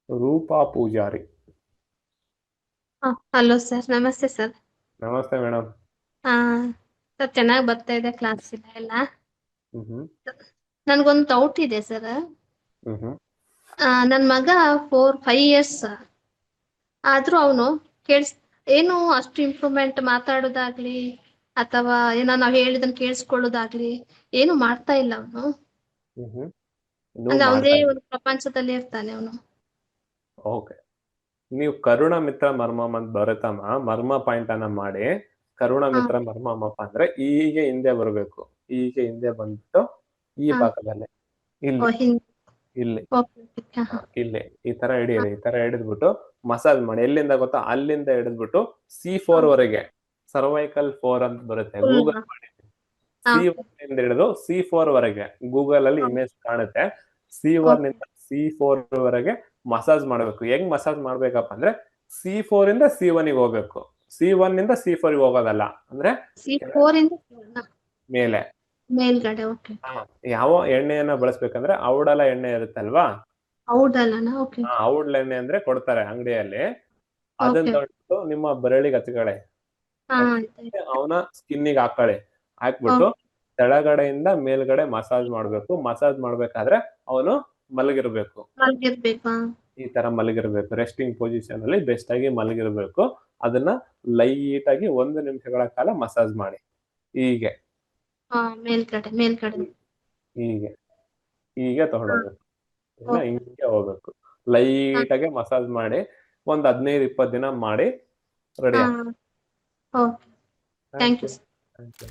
Roopa Poojary. Hello sir, ನಮಸ್ತೆ sir. ನಮಸ್ತೆ madam. ಹಾ ಸರ್, ಚೆನ್ನಾಗಿ ಬರ್ತಾ ಇದೆ ಕ್ಲಾಸ್ ಎಲ್ಲ. ಹ್ಮ್ ನನ್ಗೊಂದು ಡೌಟ್ ಇದೆ ಸರ್. ಹ್ಮ್ ನನ್ನ ಮಗ 4-5 ಇಯರ್ಸ್ ಆದ್ರೂ ಅವನು ಕೇಳಿಸ್ ಏನು ಅಷ್ಟು ಇಂಪ್ರೂವ್ಮೆಂಟ್ ಮಾತಾಡೋದಾಗ್ಲಿ ಅಥವಾ ಏನೋ ನಾವು ಹೇಳಿದನ್ ಕೇಳಿಸ್ಕೊಳ್ಳೋದಾಗ್ಲಿ ಏನು ಮಾಡ್ತಾ ಇಲ್ಲ ಅವನು. ಹ್ಮ್ ಇನ್ನೂ ಅಂದ್ರೆ ಅವನದೇ ಮಾಡ್ತಾ ಇಲ್ಲ. ಒಂದು ಪ್ರಪಂಚದಲ್ಲಿ ಇರ್ತಾನೆ ಅವನು. ಓಕೆ, ನೀವು ಕರುಣ ಮಿತ್ರ ಮರ್ಮಮ್ ಅಂತ ಬರುತ್ತಮ್ಮ, ಮರ್ಮ ಪಾಯಿಂಟ್ ಅನ್ನ ಮಾಡಿ ಕರುಣ ಹಾ ಮಿತ್ರ ಮರ್ಮಮ್ಮಪ್ಪ ಅಂದ್ರೆ ಹೀಗೆ ಹಿಂದೆ ಬರಬೇಕು. ಹೀಗೆ ಹಿಂದೆ ಬಂದ್ಬಿಟ್ಟು ಈ ಹಾ ಭಾಗದಲ್ಲಿ ಓ ಇಲ್ಲಿ ಹಿಂಗ್ ಇಲ್ಲಿ ಓಕೆ ಓಕೆ ಹಾ ಇಲ್ಲಿ ಈ ತರ ಹಾ ಹಿಡೀರಿ. ಈ ತರ ಹಿಡಿದ್ಬಿಟ್ಟು ಮಸಾಜ್ ಮಾಡಿ. ಎಲ್ಲಿಂದ ಗೊತ್ತಾ? ಅಲ್ಲಿಂದ ಹಿಡಿದ್ಬಿಟ್ಟು ಹಾ C4 ವರೆಗೆ. ಸರ್ವೈಕಲ್ 4 ಅಂತ ಬರುತ್ತೆ, ಫುಲ್ ಗೂಗಲ್ ಮಾಡಿ. ಹಾ C1 ಇಂದ ಹಿಡಿದು C4 ವರೆಗೆ ಗೂಗಲ್ ಅಲ್ಲಿ ಹಾ ಇಮೇಜ್ ಕಾಣುತ್ತೆ. C1 ಓಕೆ ಇಂದ C4 ವರೆಗೆ ಮಸಾಜ್ ಮಾಡಬೇಕು. ಹೆಂಗ್ ಮಸಾಜ್ ಮಾಡ್ಬೇಕಪ್ಪ ಅಂದ್ರೆ C4 ಇಂದ C1 ಗೆ ಹೋಗ್ಬೇಕು. C1 ಇಂದ C4 ಗೆ ಹೋಗೋದಲ್ಲ, ಅಂದ್ರೆ C4 ಇಂದ ಮೇಲೆ. ಮೇಲ್ಗಡೆ. ಓಕೆ ಯಾವ ಎಣ್ಣೆಯನ್ನ ಬಳಸ್ಬೇಕಂದ್ರೆ ಔಡಲ ಎಣ್ಣೆ ಇರುತ್ತಲ್ವಾ? ಹೌದಲ್ಲನಾ? ಓಕೆ ಔಡ್ಲ ಎಣ್ಣೆ ಅಂದ್ರೆ ಕೊಡ್ತಾರೆ ಅಂಗಡಿಯಲ್ಲಿ. ಅದನ್ನ ಓಕೆ ತಗೊಂಡು ನಿಮ್ಮ ಬೆರಳಿಗೆ ಹಚ್ಕೊಳ್ಳಿ. ಹಾ ಹಚ್ಚಿ ಆಯ್ತಾಯ್ತು. ಅವನ ಸ್ಕಿನ್ನಿಗೆ ಹಾಕೊಳ್ಳಿ. ಹಾಕ್ಬಿಟ್ಟು ಓಕೆ ಕೆಳಗಡೆಯಿಂದ ಮೇಲ್ಗಡೆ ಮಸಾಜ್ ಮಾಡ್ಬೇಕು. ಮಸಾಜ್ ಮಾಡ್ಬೇಕಾದ್ರೆ ಅವನು ಮಲಗಿರ್ಬೇಕು. ಮಲ್ಗಿರ್ಬೇಕಾ? ಈ ತರ ಮಲಗಿರ್ಬೇಕು. ರೆಸ್ಟಿಂಗ್ ಪೊಸಿಷನ್ ಅಲ್ಲಿ ಬೆಸ್ಟ್ ಆಗಿ ಮಲಗಿರ್ಬೇಕು. ಅದನ್ನ ಲೈಟ್ ಆಗಿ 1 ನಿಮಿಷಗಳ ಕಾಲ ಮಸಾಜ್ ಮಾಡಿ. ಹೀಗೆ ಹಾ ಮೇಲ್ಗಡೆ ಮೇಲ್ಗಡೆ. ಹೀಗೆ ಹೀಗೆ ಹಾ ತಗೊಂಡೋಗ್ಬೇಕು. ಇಲ್ಲ ಓಕೆ ಹಿಂಗೆ ಹೋಗ್ಬೇಕು. ಹಾ ಲೈಟ್ ಆಗಿ ಮಸಾಜ್ ಮಾಡಿ ಒಂದ್ 15-20 ದಿನ ಮಾಡಿ ರೆಡಿ ಹಾ ಆಗ್ತದೆ. Okay thank thank you. You. Thank you.